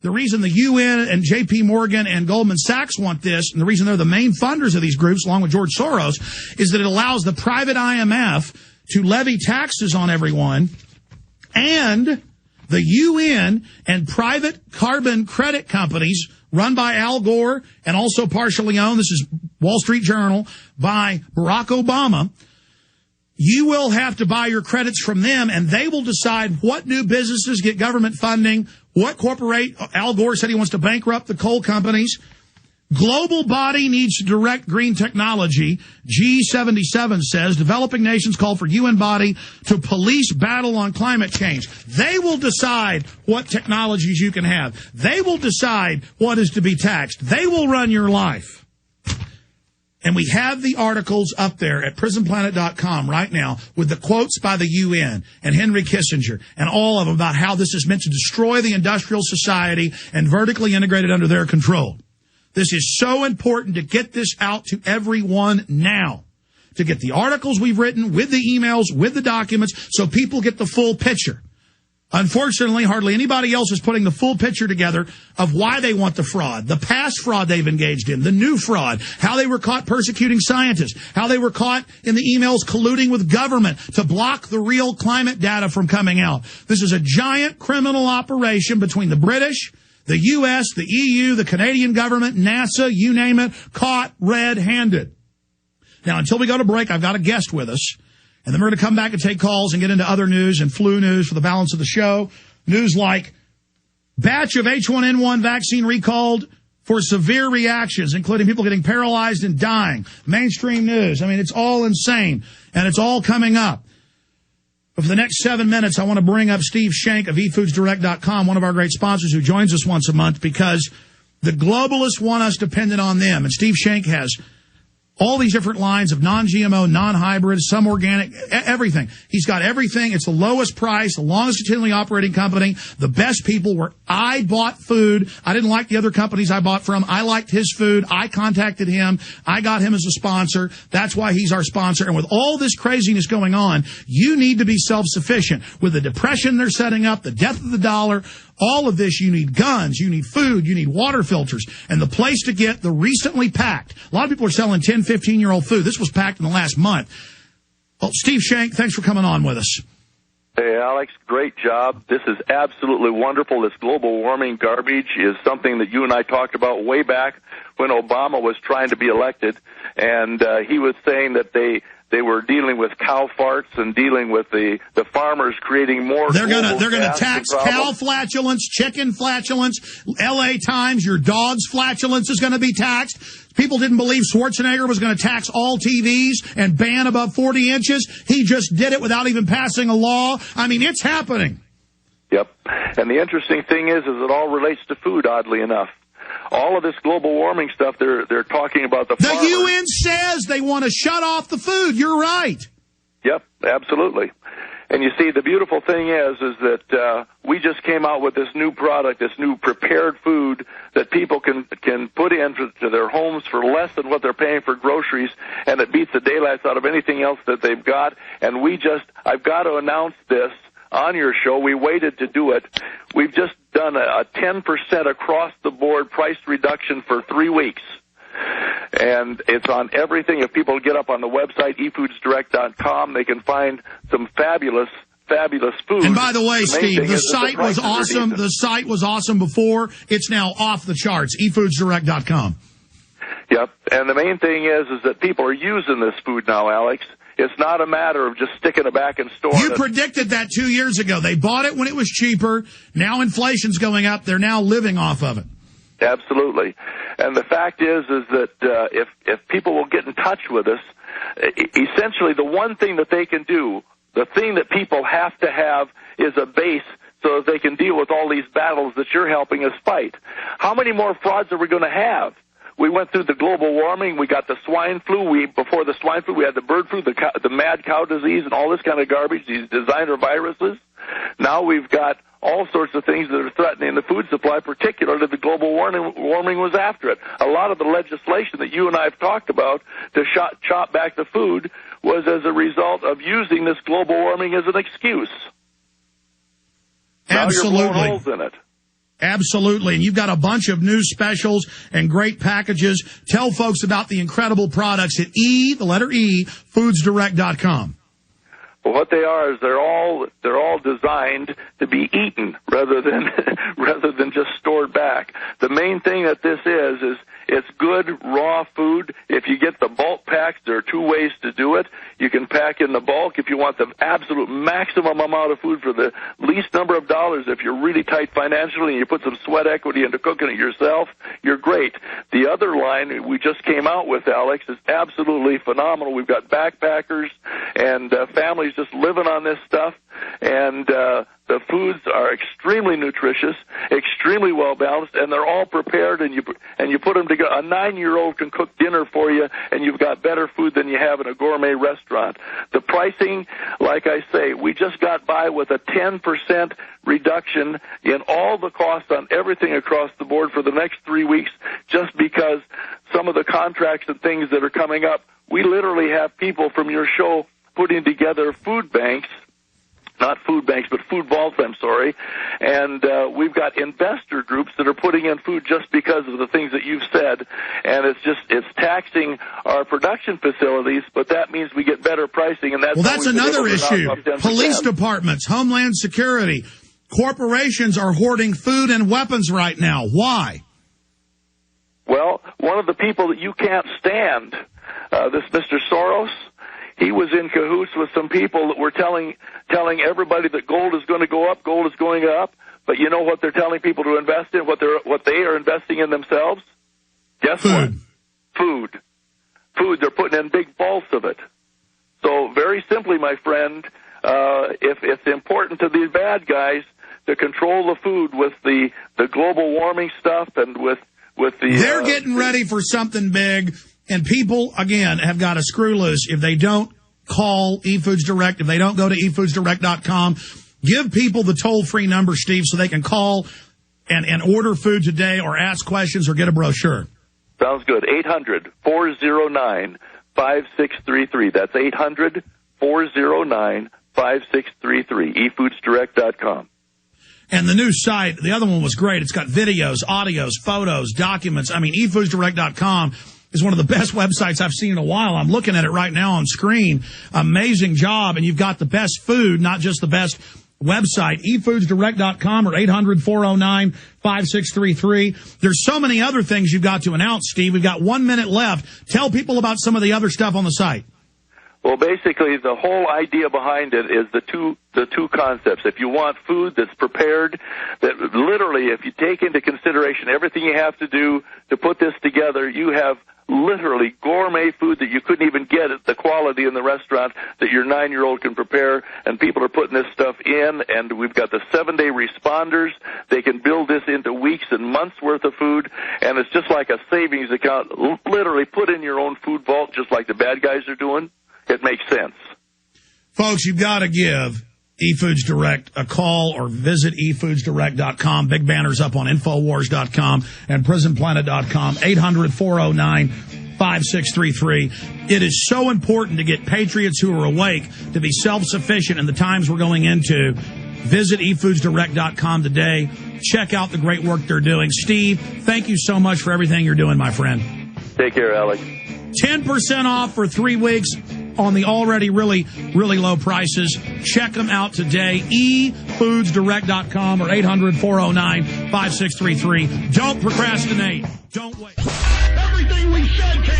the reason the UN and J.P. Morgan and Goldman Sachs want this, and the reason they're the main funders of these groups, along with George Soros, is that it allows the private IMF to levy taxes on everyone, and the UN and private carbon credit companies run by Al Gore and also partially owned, this is Wall Street Journal, by Barack Obama. You will have to buy your credits from them, and they will decide what new businesses get government funding, Al Gore said he wants to bankrupt the coal companies. Global body needs to direct green technology. G77 says developing nations call for UN body to police battle on climate change. They will decide what technologies you can have. They will decide what is to be taxed. They will run your life. And we have the articles up there at prisonplanet.com right now with the quotes by the UN and Henry Kissinger and all of them about how this is meant to destroy the industrial society and vertically integrate it under their control. This is so important to get this out to everyone now, to get the articles we've written with the emails, with the documents, so people get the full picture. Unfortunately, hardly anybody else is putting the full picture together of why they want the fraud, the past fraud they've engaged in, the new fraud, how they were caught persecuting scientists, how they were caught in the emails colluding with government to block the real climate data from coming out. This is a giant criminal operation between the British, the U.S., the EU, the Canadian government, NASA, you name it, caught red-handed. Now, until we go to break, I've got a guest with us, and then we're going to come back and take calls and get into other news and flu news for the balance of the show. News like batch of H1N1 vaccine recalled for severe reactions, including people getting paralyzed and dying. Mainstream news. I mean, it's all insane, and it's all coming up. But for the next 7 minutes, I want to bring up Steve Shenk of e-foodsdirect.com, one of our great sponsors who joins us once a month, because the globalists want us dependent on them. And Steve Shenk has all these different lines of non-GMO, non-hybrid, some organic, everything. He's got everything. It's the lowest price, the longest continually operating company, the best people. Where I bought food. I didn't like the other companies I bought from. I liked his food. I contacted him. I got him as a sponsor. That's why he's our sponsor. And with all this craziness going on, you need to be self-sufficient. With the depression they're setting up, the death of the dollar, all of this, you need guns, you need food, you need water filters, and the place to get the recently packed. A lot of people are selling 10, 15-year-old food. This was packed in the last month. Well, Steve Shenk, thanks for coming on with us. Hey, Alex, great job. This is absolutely wonderful. This global warming garbage is something that you and I talked about way back when Obama was trying to be elected, and he was saying that they were dealing with cow farts and dealing with the farmers creating more. They're gonna tax cow flatulence, chicken flatulence, L.A. Times, your dog's flatulence is going to be taxed. People didn't believe Schwarzenegger was going to tax all TVs and ban above 40 inches. He just did it without even passing a law. I mean, it's happening. Yep. And the interesting thing is it all relates to food, oddly enough. All of this global warming stuff, they're talking about the farmers. The UN says they want to shut off the food. You're right. Yep, absolutely. And you see, the beautiful thing is that we just came out with this new product, this new prepared food that people can put into their homes for less than what they're paying for groceries, and it beats the daylights out of anything else that they've got. And I've got to announce this on your show. We waited to do it. We've just done a 10% across-the-board price reduction for 3 weeks. And it's on everything. If people get up on the website, e-foodsdirect.com, they can find some fabulous food. And by the way, Steve, the site was awesome. The site was awesome before. It's now off the charts, e-foodsdirect.com. Yep. And the main thing is that people are using this food now, Alex. It's not a matter of just sticking it back in store. You predicted that 2 years ago. They bought it when it was cheaper. Now inflation's going up. They're now living off of it. Absolutely. And the fact is that if people will get in touch with us, essentially the one thing that they can do, the thing that people have to have is a base so that they can deal with all these battles that you're helping us fight. How many more frauds are we going to have? We went through the global warming. We got the swine flu. Before the swine flu, we had the bird flu, the mad cow disease, and all this kind of garbage, these designer viruses. Now we've got all sorts of things that are threatening the food supply, particularly the global warming was after it. A lot of the legislation that you and I have talked about to chop back the food was as a result of using this global warming as an excuse. Absolutely. Now you're blowing holes in it. Absolutely. And you've got a bunch of new specials and great packages. Tell folks about the incredible products at the letter E, foodsdirect.com. Well, what they are is they're all designed to be eaten rather than just stored back. The main thing that this is it's good raw food. If you get the bulk packs, there are two ways to do it. You can pack in the bulk if you want the absolute maximum amount of food for the least number of dollars. If you're really tight financially and you put some sweat equity into cooking it yourself, you're great. The other line we just came out with, Alex, is absolutely phenomenal. We've got backpackers and families just living on this stuff, and the foods are extremely nutritious, extremely well balanced, and they're all prepared. And you put them together. A 9-year-old can cook dinner for you, and you've got better food than you have in a gourmet restaurant. The pricing, like I say, we just got by with a 10% reduction in all the costs on everything across the board for the next 3 weeks, just because some of the contracts and things that are coming up. We literally have people from your show putting together food banks. Not food banks, but food vaults, I'm sorry. And we've got investor groups that are putting in food just because of the things that you've said. And it's taxing our production facilities, but that means we get better pricing. And that's another issue. Police departments, Homeland Security, corporations are hoarding food and weapons right now. Why? Well, one of the people that you can't stand, this Mr. Soros, he was in cahoots with some people that were telling everybody that gold is going to go up, gold is going up. But you know what they're telling people to invest in? What they are investing in themselves? Guess what? Food. They're putting in big vaults of it. So very simply, my friend, if it's important to these bad guys to control the food with the global warming stuff and with the they're getting ready for something big. And people, again, have got to screw loose if they don't call eFoods Direct, if they don't go to e-foodsdirect.com. Give people the toll-free number, Steve, so they can call and order food today or ask questions or get a brochure. Sounds good. 800-409-5633. That's 800-409-5633. eFoodsdirect.com. And the new site, the other one was great. It's got videos, audios, photos, documents. I mean, eFoodsdirect.com is one of the best websites I've seen in a while. I'm looking at it right now on screen. Amazing job. And you've got the best food, not just the best website. eFoodsdirect.com or 800-409-5633. There's so many other things you've got to announce, Steve. We've got 1 minute left. Tell people about some of the other stuff on the site. Well, basically, the whole idea behind it is the two concepts. If you want food that's prepared, that literally, if you take into consideration everything you have to do to put this together, you have literally gourmet food that you couldn't even get at the quality in the restaurant that your 9-year-old can prepare, and people are putting this stuff in, and we've got the 7-day responders. They can build this into weeks and months worth of food, and it's just like a savings account. Literally put in your own food vault just like the bad guys are doing. It makes sense. Folks, you've got to give eFoods Direct a call or visit eFoodsdirect.com. Big banners up on Infowars.com and PrisonPlanet.com. 800-409-5633. It is so important to get patriots who are awake to be self-sufficient in the times we're going into. Visit eFoodsDirect.com today. Check out the great work they're doing. Steve, thank you so much for everything you're doing, my friend. Take care, Alex. 10% off for 3 weeks on the already really, really low prices. Check them out today. eFoodsDirect.com or 800-409-5633. Don't procrastinate. Don't wait. Everything we said came